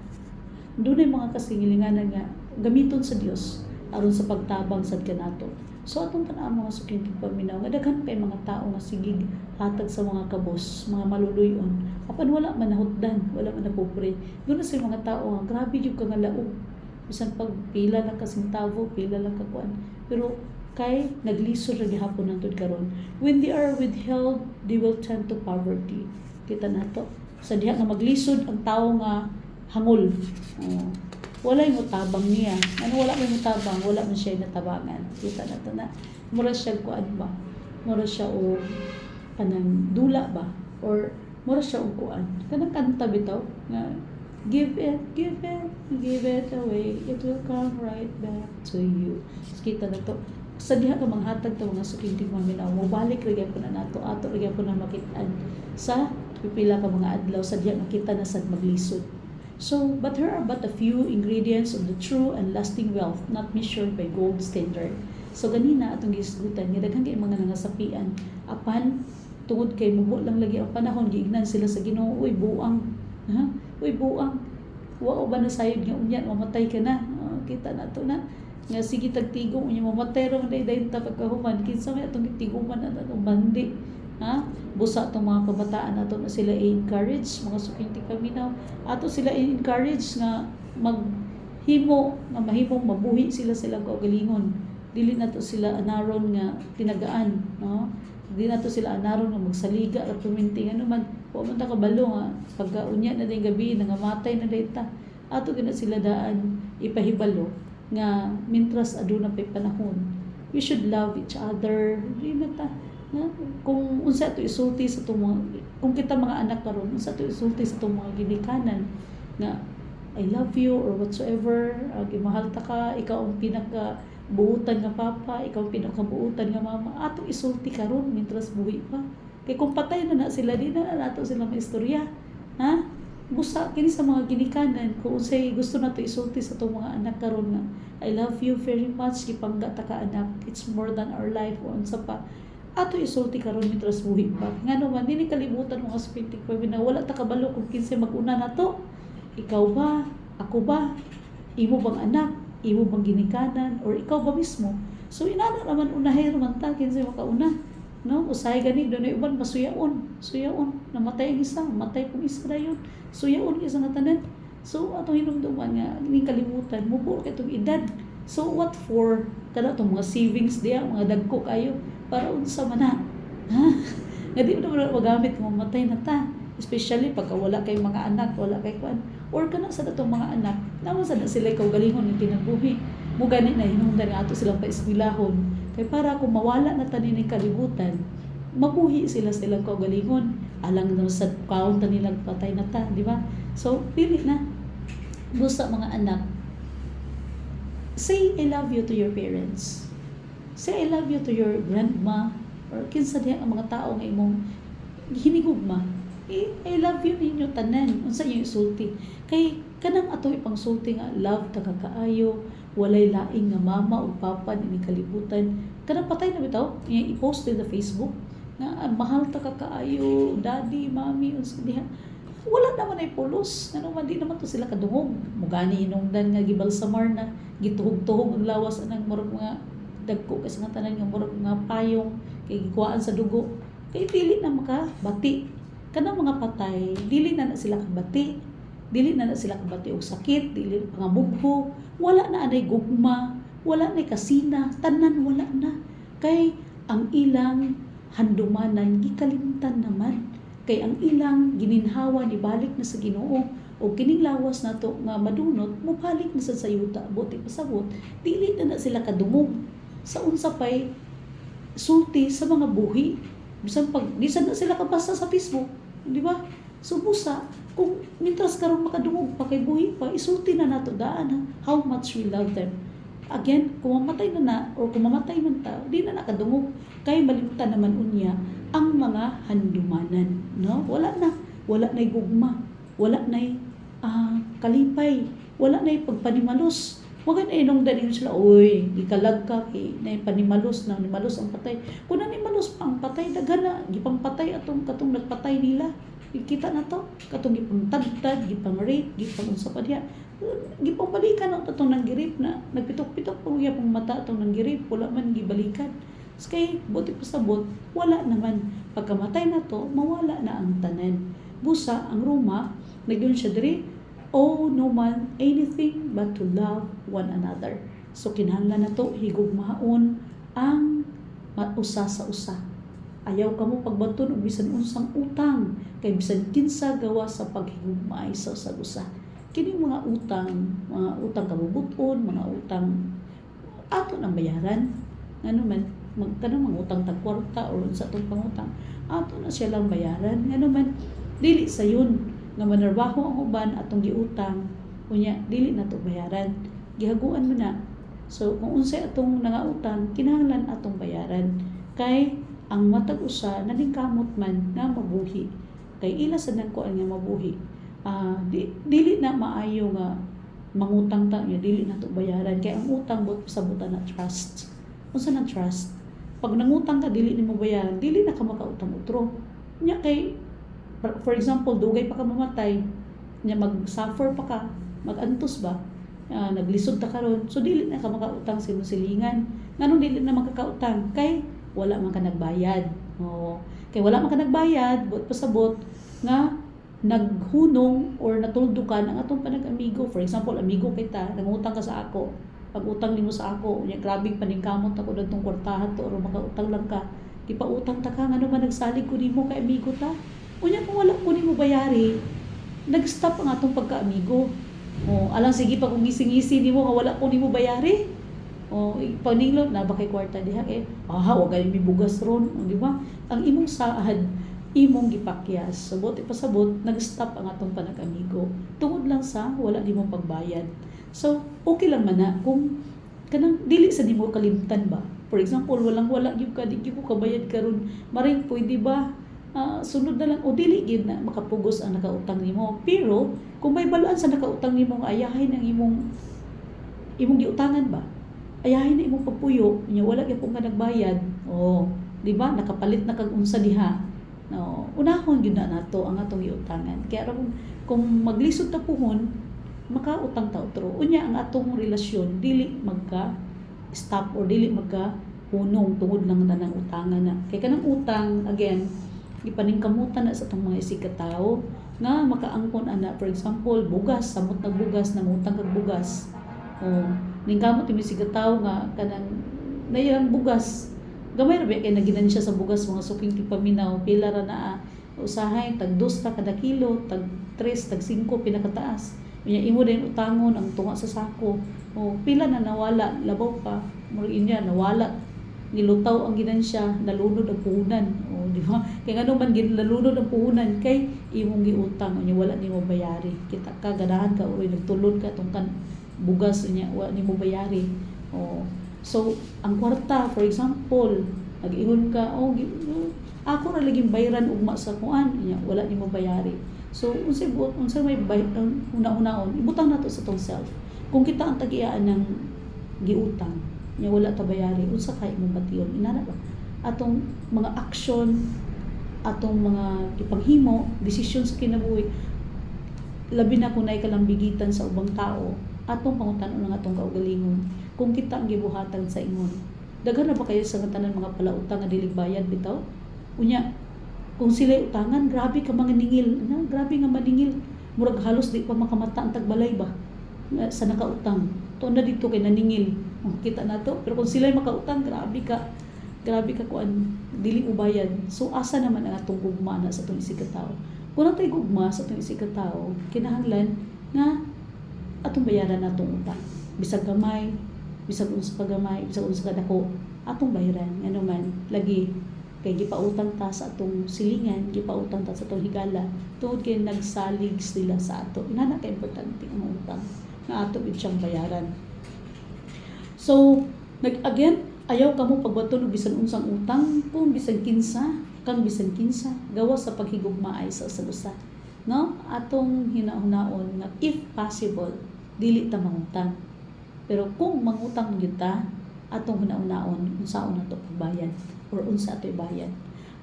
dunay mga kasingilinganan nga gamiton sa Dios aron sa pagtabang sad kanato. So atong tan-aw mga suking paminaw nga daghan kay mga tao nga sige hatag sa mga kabos, mga maluluyon, apan wala man nahutdan, wala man napobre. Doon na sa mga tao nga grabe jud ka nga laog, bisan pag pila lang ka sentavo, pila lang ka kuan, pero kay naglisod ra gihapon nangtud karon. When they are withheld, they will tend to poverty. Kita nato sa diha nga maglisod ang tao nga hangol. Wala yung tabang niya. Ano wala may tabang, wala man siya natabangan. Kita na to na. Mura siya kuan ba? Mura siya o kanang dula ba? Or mura siya o kuan. Kanang kanta bitaw nga give it away. It will come right back to you. Kita na to. Sa diha ka manghatag ta mga suking tigmaminaw, mobalik ra gyapon na nato, ato ra gyapon na makit-an sa pipila ka mga adlaw sa diha makita na sad maglisod. So, but here are but a few ingredients of the true and lasting wealth not measured by gold standard. So, ganina atong gisgutan, nga daghang kay mga nangasapian, apan tungod kay mubo lang lagi ang panahon, giignan sila sa Ginoo, uy buang, uy buang, wa ba na sayod nga unyan, mamatay ka na, kita na to na, nga sige tagtigong, unya mamatay ron day ta pagkahuman, kinsa may atong tiguman na atong bandi, busa itong mga kabataan nato na sila i-encourage, mga suking tigpaminaw, ato sila i-encourage nga mahimong mabuhi sila kaugalingon. Dili nato sila anaron nga tinagaan, no? Dili nato sila anaron nga magsaliga at tuminting ano man, wa man ta kabalo nga pagkaunya na day gabi nangamatay na dayta. Ato gina sila daan ipahibalo nga mintras aduna pay panahon. We should love each other. Dili na ta kung unsa to isulti sa itong mga, kung kita mga anak karon unsa to isulti sa itong mga ginikanan nga I love you or whatsoever, gimahal ta ka, ikaw ang pinaka buutan nga papa, ikaw ang pinaka buutan nga mama, atong isulti karon mintras buhi pa. Kay kung patay na sila, di na nato sila maistorya, busa kini sa mga ginikanan kung unsay gusto nato isulti sa itong mga anak karon nga I love you very much, gipangga ta ka anak, it's more than our life, o unsa pa ato isulti karon mitras buhi pa. Ngano man dili kalibutan mga spiritic na wala ta kabalo kung kinsay mag-una nato. Ikaw ba, ako ba, imo bang anak, imo bang ginikanan, or ikaw ba mismo? So inana naman unahay man ta kinsay makauna, no? Usahay gani dunay uban masuyaon namatay ang isa, matay kung isa dayon, suyaon isa nga tanan. So atong hinumduman nga ning kalibutan mubo kay tong edad. So what for kada tong mga savings diya, mga dagko kayo para unsa man na, nga di mo na magamit kung mamatay na ta, especially pagka wala kay mga anak, wala kay kuan, or kana sa datong mga anak naman sa sila kaugalingon ng kinabuhi mo gani na hinungdan nga ato silang paeskwelahon kay para kung mawala na tanin ni kalibutan mabuhi sila kaugalingon alang na sa kaon ta nilang patay na ta, di ba? So pili na busa mga anak, say I love you to your parents. Say I love you to your grandma or kinsa diha ang mga tao nga imong hinigugma. I love you ninyo tanan. Unsa yung isulti? Kay kanang ato ipang sulti nga love ta kakaayo, walay laing nga mama o papa ni kalibutan. Kanang patay na bitaw, i-post din sa Facebook nga mahal ta kakaayo, daddy, mommy, unsa diha. Wala naman ay pulos. Ano man di naman to sila kadungog. Mugani hinungdan nga gibalsamar na gituhog-tuhog ang lawas anang murag mga dagko kasi nga tanan nga murag nga payong kay gikuhaan sa dugo. Kay dili na makabati. Kanang mga patay, dili na sila kabati. Dili na sila kabati og sakit, dili pangabugho, wala na anay gugma, wala na kasina, tanan wala na. Kay ang ilang handumanan gikalimtan naman. Kay ang ilang gininhawa ni balik na sa Ginoo o kining lawas nato nga madunot mobalik na sa sayuta buti pasabot dili na sila kadungog sa unsa pay sulti sa mga buhi bisan na sila kabasa sa Facebook, di ba? So busa kung mintras karon makadungog pa kay buhi pa isulti na nato daan how much we love them. Again, kung mamatay na o kung mamatay man ta, di na nakadungog kay malimtan naman unya ang mga handumanan, no? Wala na gugma, wala na kalipay, wala na pagpanimalos, Wag na inong dali sila, oy, ikalag ka kay na panimalos na nimalos ang patay. Kung nimalos pa ang patay, daghan na gipang patay atong katong nagpatay nila. Kita na to, katong gipang tadtad, gipang rape, gipang unsa pa diha. Gipang balikan ang atong nanggirip na nagpitok-pitok pa uya pang mata atong nanggirip, wala man gibalikan. Kay buti pa sabot, wala naman. Pagkamatay na to, mawala na ang tanan. Busa ang Roma, nagdun siya diri, owe no man anything but to love one another. So kinahanglan na to higugmaon ang usa sa usa. Ayaw kamo pagbaton og bisan unsang utang kay bisan kinsa gawa sa paghigugmaay sa usa. Kini mga utang kabubuton, mga utang ato nang bayaran. Ano man magtanong mga utang tag kwarta or sa atong pangutang, ato na siya lang bayaran. Ano man dili sayon nga manarbaho ang uban atong giutang, unya dili na to bayaran, gihaguan mo na. So kung unsay atong nangautang, kinahanglan atong bayaran kay ang matag usa naningkamot man nga mabuhi, kay ila sa nangkuan nga mabuhi. Dili na maayo nga mangutang ta, dili na to bayaran kay ang utang sa buta na trust. Unsa na trust? Pag nangutang ka dili nimo bayaran, dili na ka makautang utro. Nya kay for example, dugay pa ka mamatay, nya mag-suffer pa ka, mag-antos ba, naglisod ta karon, so dili na ka makautang sa imong silingan. Nganong dili na makakautang? Kay wala man ka nagbayad. Kay wala man ka nagbayad, buot pasabot nga naghunong or natuldukan ang atong panag-amigo. For example, amigo kita, nangutang ka sa ako. Pag utang nimo sa ako, unya grabing paningkamot ako dagtong kwartahan to or makautang lang ka. Gipautang ta ka ngano man nagsalig ko nimo kay amigo ta. Unya kung wala ko nimo bayari, nag-stop ang atong pagka-amigo. Alang sige pa kung gising-gising nimo nga wala ko nimo bayari. Paninglo na ba kay kwarta diha kay wa gay mibugas ron, di ba? Ang imong saad imong gipakyas. So buti pasabot nag-stop ang atong panag-amigo. Tungod lang sa wala nimo pagbayad. So okay lang man na kung kanang dili sa nimo kalimtan ba. For example, wala gyud ka, di gyud ko kabayad karon. Maring pwede ba sunod na lang o dili gid na makapugos ang nakautang nimo. Pero kung may balaan sa nakautang nimo nga ayahin ang imong giutangan ba, ayahin na imong pagpuyo nya wala gyud nga nagbayad, di ba nakapalit na kag unsa diha. Unahon gyud na nato ang atong giutangan. Kaya kung maglisod ta puhon, makautang ta utro, unya ang atong relasyon dili magka stop or dili magka hunong tungod lang na ng utangan na. Kay kanang utang again gipaningkamutan na sa itong mga isikataw nga makaangkon ana. For example, bugas, samot ng bugas, nangutang kag bugas. Ningkamot yung isikataw nga kanang nayang bugas. Gamay ra ba kay naginansya sa bugas mga suking tipaminaw, pila ra na usahay tag 2 kada kilo, tag 3, tag 5 pinakataas. Unya imo din utangon ang tunga sa sako. Pila na nawala, labaw pa. Murag inya nawala. Nilutaw ang ginansya, nalunod ang puhunan. Di ba? Kaya nga naman nalunod ang puhunan kay imong giutang, unya wala nimo bayari. Kita ka ganahan ka uy nagtulod ka tong bugas unya wala nimo bayari. So ang kwarta, for example, nag-ingon ka, ako ra laging bayaran ugma sa kuan, unya wala nimo bayari. So unsay may una-unaon, ibutang nato sa tong self. Kung kita ang tag-iyaan ng giutang, nya wala ta bayari, unsa kay imong bation inana ba atong mga aksyon, atong mga ipanghimo, desisyon sa kinabuhi, labi na kung naay kalambigitan sa ubang tao, atong pangutan-on ang atong kaugalingon. Kung kita ang gibuhatan sa ingon, daghan na ba kayo sa tanan mga palautang nga dili bayad bitaw? Unya kung sila utangan, grabe ka mga ningil, grabe nga maningil, murag halos di pa makamata ang tagbalay ba sa nakautang. To na dito kay naningil. Kita na to. Pero kung sila makautang, grabe ka kuan, dili ubayad. So asa naman ang atong gugma na sa atong isikataw. Kung natay gugma sa atong isikataw, kinahanglan nga atong bayaran natong utang. Bisag gamay, bisag unsa ka gamay, bisag unsa ka dako, atong bayaran. Ano man, lagi kay gipautang ta sa atong silingan, gipautang ta sa atong higala. Tungod kay nagsalig sila sa ato. Inana ka importante ang utang nga ato gid siyang bayaran. So, again, ayaw kamo pagbaton og bisan unsang utang, kung bisan kinsa, gawa sa paghigugmaay sa usa. No? Atong hinahunaon nga if possible, dili ta mangutang. Pero kung mangutang gyud ta, atong una-unaon unsaon nato pagbayad or unsa ato ibayad.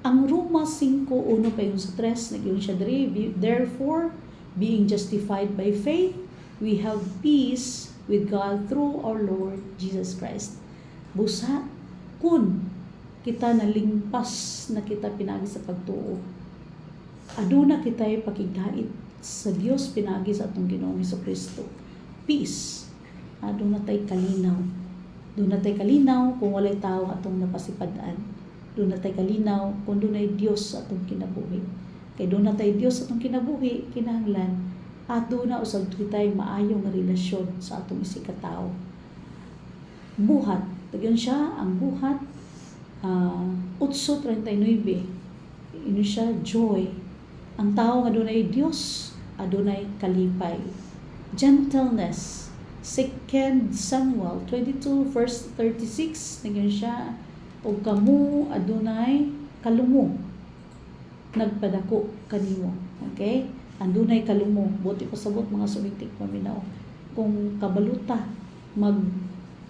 Ang Roma 5:1 pa yun sa 3 nagyon siya diri, therefore being justified by faith we have peace with God through our Lord Jesus Christ. Busa kun kita nalingpas na kita pinagi sa pagtuo, aduna kitay pakigdait sa Dios pinagi sa atong Ginoong Hesukristo. Peace. Aduna tay kalinaw. Doon natay kalinaw kung walay tao atong napasipadaan. Doon natay kalinaw kung doon ay Dios sa atong kinabuhi. Kay doon natay Dios sa atong kinabuhi, kinahanglan at doon na usab kitay maayong relasyon sa atong isikatawo. Buhat, tagyan siya ang buhat 8:39. Ino siya joy. Ang tao nga adunay Dios, adunay kalipay. Gentleness. 2 Samuel 22 verse 36 nagyan siya, o kamu adunay kalumo nagpadako kanimo. Okay, andunay kalumo, buti pasabot mga sumitik paminaw kung kabaluta mag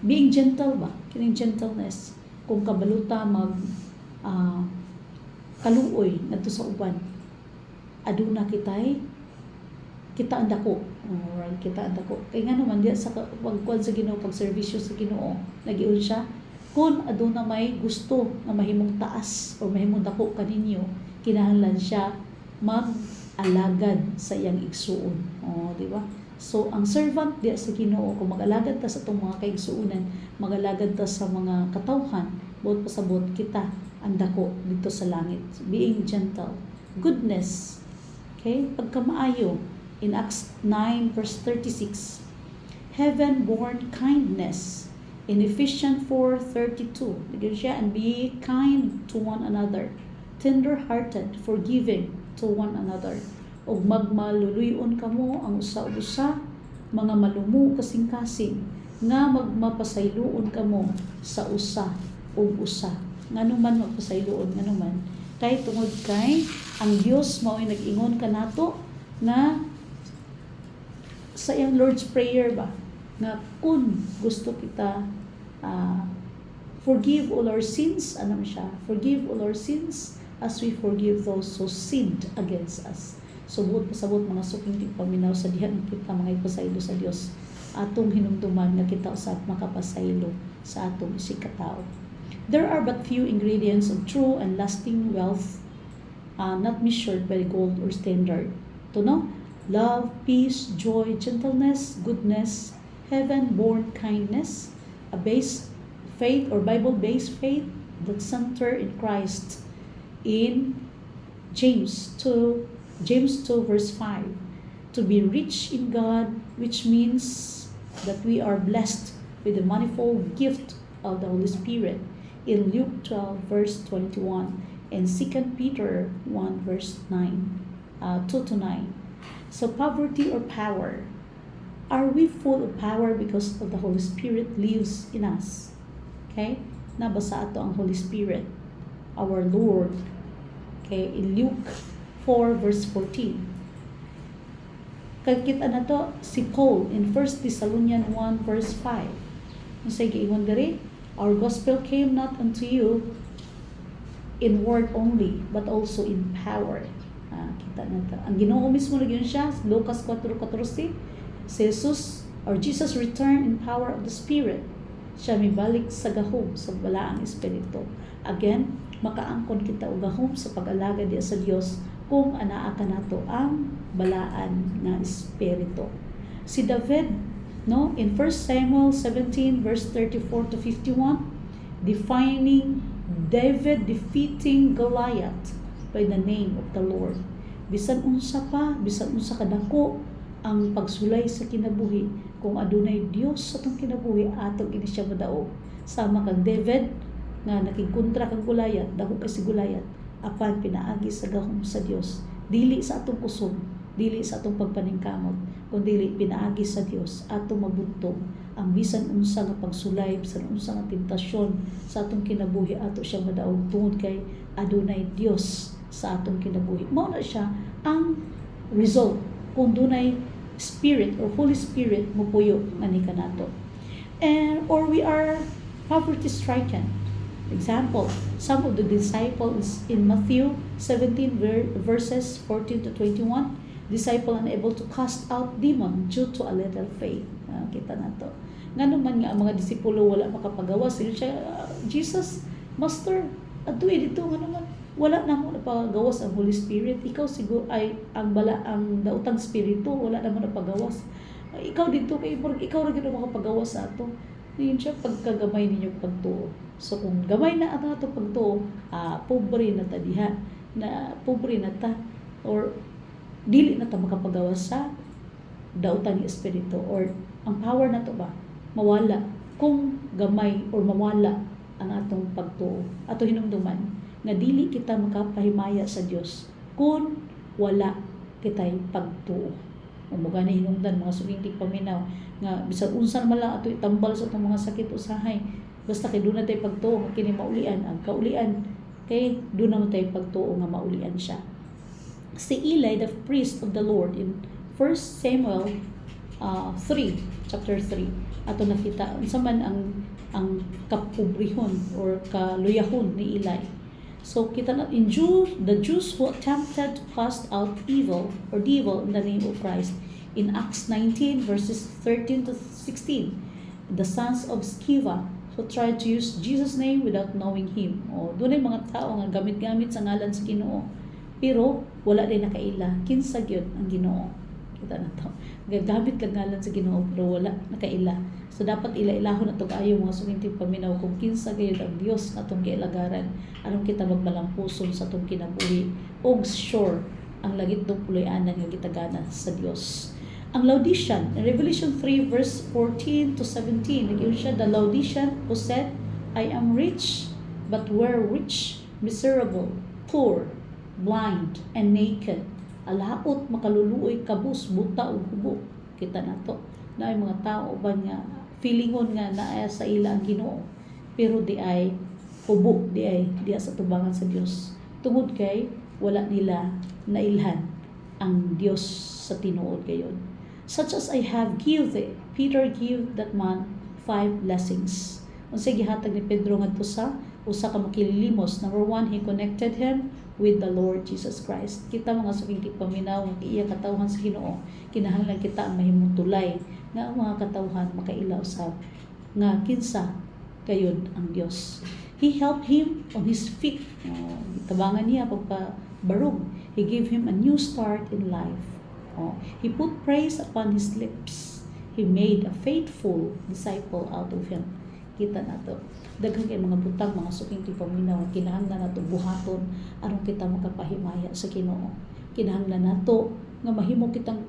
being gentle ba kining gentleness, kung kabaluta mag kaluoy ngadto sa uban, aduna kita andako. Alright, kita andako. Kay nga naman diya sa pagkuan sa Ginoo, pagserbisyo sa Ginoo, nagiun siya kun aduna may gusto nga mahimong taas o mahimong dako kaninyo, kinahanglan siya mag-alagad sa iyang igsuon. Di ba? So ang servant diya sa Ginoo, kung mag-alagad ta sa itong mga kaigsuonan, mag-alagad ta sa mga katawhan, buot pasabot kita andako dito sa langit. Being gentle, goodness, okay, pagkamaayo. In Acts 9 verse 36, heaven-born kindness. In Ephesians 4:32, again siya, and be kind to one another, tender-hearted, forgiving to one another. Og magmaluluyon kamo ang usa-usa, mga malumo kasing-kasing, nga magmapasayloon kamo sa usa ug usa. Nganuman magpasayloon, nganuman. Kay tungod kay ang Dios mao'y nag-ingon kanato na sa iyang Lord's Prayer ba, nga kung gusto kita forgive all our sins, ano siya, forgive all our sins as we forgive those who sinned against us. So buot pasabot mga suking paminaw sa dihan kita mga ipasaylo sa Dios, atong hinumduman nga kita usab makapasaylo sa atong isikatawo. There are but few ingredients of true and lasting wealth, not measured by gold or standard. To know love, peace, joy, gentleness, goodness, heaven-born kindness, a base faith or Bible-based faith that center in Christ. In James 2 verse 5, to be rich in God, which means that we are blessed with the manifold gift of the Holy Spirit. In Luke 12 verse 21 and 2 Peter 1 verse 2-9. So poverty or power. Are we full of power because of the Holy Spirit lives in us? Okay? Nabasa ato ang Holy Spirit, our Lord. Okay? In Luke 4 verse 14. Kakita na to si Paul in 1 Thessalonians 1 verse 5. Say giingon diri, our gospel came not unto you in word only, but also in power. Kita na ito. Ang Ginoo mismo nagyon siya, Lucas 4:14, si Jesus or Jesus returned in power of the Spirit. Siya mibalik sa gahom sa balaang espiritu. Again, makaangkon kita og gahom sa pag-alagad diya sa Dios kung anaa ka nato ang balaan nga espiritu. Si David, no, in 1 Samuel 17 verse 34-51, defining David defeating Goliath by the name of the Lord. Bisan unsa kadako ang pagsulay sa kinabuhi, kung adunay Dios sa atong kinabuhi, ato gini siya madaog. Sama kang David nga nakigkontra kang Goliath, dako kay si Goliath, apan pinaagi sa gahom sa Dios, dili sa atong kusog, dili sa atong pagpaningkamot, kundi pinaagi sa Dios, atong mabuntong ang bisan unsa nga pagsulay, bisan unsa nga tentasyon sa atong kinabuhi, ato siya madaog tungod kay adunay Dios sa atong kinabuhi. Mao na siya ang result kung dunay Spirit or Holy Spirit mupuyo nga ni kanato. or we are poverty stricken. Example, some of the disciples in Matthew 17 verses 14 to 21, disciple unable to cast out demon due to a little faith. Kita na to. Nga naman nga ang mga disipulo wala makapagawa, sila siya, Jesus, Master, aduy dito nga naman. Wala na mo napagawas ang Holy Spirit. Ikaw siguro ay ang dautang spirito, wala na mo napagawas. Ikaw dito kay ikaw ra gyud makapagawas sa ato. Diyon siya pagkagamay ninyong pagtuo. So kung gamay na ato pagtuo, pobre na ta diha, na pobre na ta or dili na ta makapagawas sa dautang espiritu or ang power na to ba mawala kung gamay or mawala ang atong pagtuo. Ato hinumduman nga dili kita makapahimaya sa Dios kung wala kitay pagtuo. Umaga na hinungdan mga sulintig paminaw nga bisag unsa man lang ato itambal sa itong mga sakit usahay basta kay doon na tayo pagtuo nga kini maulian ang kaulian kay doon na tayo pagtuo nga maulian siya. Si Eli, the priest of the Lord, in 1 Samuel 3, chapter 3, ato nakita unsa man ang kapubrihon or kaluyahon ni Eli. So kita na in the Jews who attempted to cast out evil or devil in the name of Christ in Acts 19 verses 13 to 16, the sons of Sceva who tried to use Jesus' name without knowing Him. O doon ay mga tao nga gamit-gamit sa ngalan sa Ginoo pero wala din nakaila kinsa gyud ang Ginoo. Kita na to. Gagamit lang ngalan sa Ginoo pero wala nakaila. So dapat ila-ilahon na ito kayo mga sumintig paminaw kung kinsa kayo ang Diyos na itong kailagaran. Anong kita magmalampuson sa itong kinabuhi. Og sure, ang lagit itong puloy-anan nga gitagana sa Diyos. Ang Laodicean, in Revelation 3 verse 14 to 17, nagyon siya, the Laodicean who said, I am rich, but were rich, miserable, poor, blind, and naked. Alaot, makaluluoy, kabus, buta, ug hubog. Kita na to. Na ay mga tao ba nga feelingon nga naa sa ila ang Ginoo pero di ay hubog di sa tubangan sa Dios tungod kay wala nila nailhan ang Dios sa tinuod gayon. Such as I have give thee, Peter give that man 5 blessings. Unsay gihatag ni Pedro ngadto sa usa ka makililimos. Number 1, he connected him with the Lord Jesus Christ. Kita mga sumintig paminaw nga iya katawhan sa Ginoo, kinahanglan kita ang mahimong tulay nga ang mga katawhan makailaw sa nga kinsa kayod ang Dios. He helped him on his feet. Tabangan niya pagpabarog. He gave him a new start in life. He put praise upon his lips. He made a faithful disciple out of him. Kita na to. Daghang kay mga butang, mga suking tipaminaw, kinahanglan nato buhaton aron kita makapahimaya sa Ginoo. Kinahanglan nato nga mahimo kitang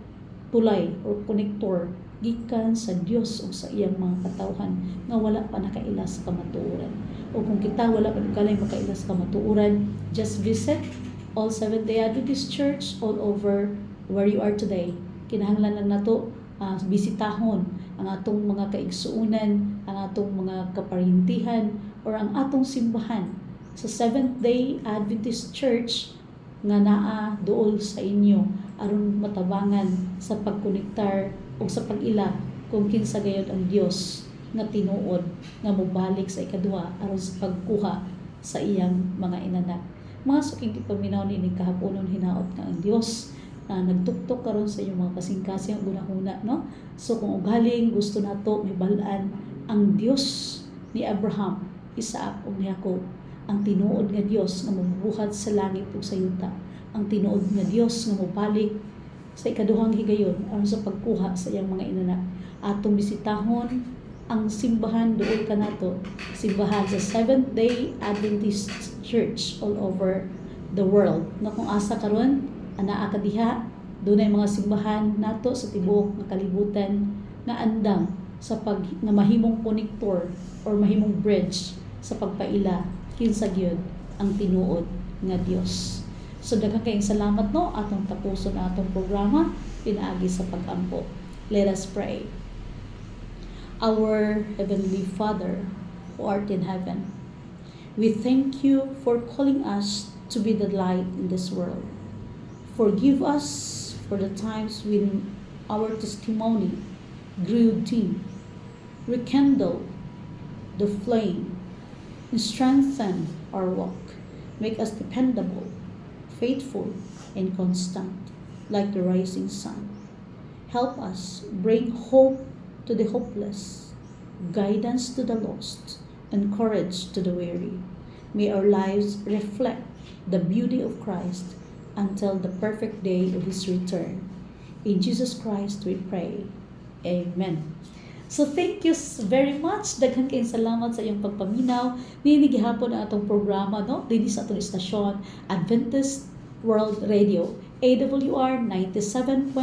tulay or connector gikan sa Dios o sa iyang mga katawhan nga wala pa nakaila sa kamatuoran. O kung kita wala pa kalay makaila sa kamatuoran, just visit all Seventh-day Adventist Church all over where you are today. Kinahanglan lang nato bisitahon ang atong mga kaigsuunan, ang atong mga kaparintihan, or ang atong simbahan sa Seventh-day Adventist Church nga naa duol sa inyo aron matabangan sa pagkonektar o sa pag-ila kung kinsa gayud ang Dios nga tinuod nga mobalik sa ikaduha aron sa pagkuha sa iyang mga inanak. Mga suking paminaw ni kahaponon hinaot nga ang Dios nagtuktok karon sa inyong mga kasing-kasing gunahuna, no? So kung ugaling gusto nato may balaan ang Dios ni Abraham, Isaac ug ni Jacob, ang tinuod nga Dios nga mabubuhat sa langit ug sa yuta, ang tinuod nga Dios nga mobalik sa ikaduhang higayon aron sa pagkuha sa iyang mga inanak. Atong bisitahon ang simbahan duol kanato, simbahan sa Seventh-day Adventist Church all over the world. Na kung asa karon anaa ka diha, dunay mga simbahan nato sa tibuok nga kalibutan nga andam sa pag nga mahimong connector or mahimong bridge sa pagpaila kinsa gyud ang tinuod nga Dios. So daghang kayong salamat no atong tapuson atong programa pinaagi sa pag-ampo. Let us pray. Our Heavenly Father who art in heaven, we thank you for calling us to be the light in this world. Forgive us for the times when our testimony grew dim. rekindle the flame, and strengthen our walk. Make us dependable, faithful, and constant, like the rising sun. Help us bring hope to the hopeless, guidance to the lost, and courage to the weary. May our lives reflect the beauty of Christ until the perfect day of His return. In Jesus Christ we pray. Amen. So thank you very much. Daghan kayong salamat sa iyong pagpaminaw. Nini gihapon ang atong programa, no? Dili sa atong istasyon, Adventist World Radio, AWR 97.9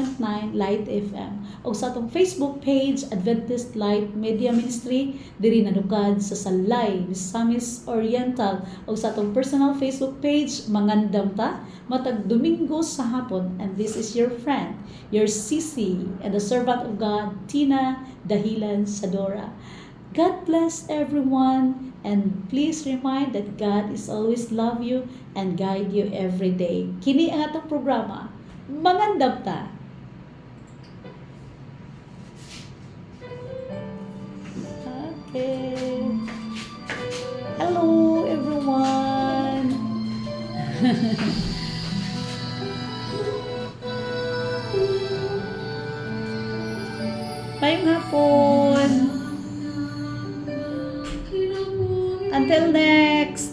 Light FM. O sa atong Facebook page, Adventist Light Media Ministry, diri nanukad sa Salay, Misamis Oriental. O sa atong personal Facebook page, Mangandam Ta, matag Domingo sa hapon. And this is your friend, your Sisi, and the servant of God, Tina Dahilan Sadora. God bless everyone, and please remind that God is always love you and guide you every day. Kini ang atong programa, Mangandam Ta. Okay. Hello everyone. Mayong hapon. Until next.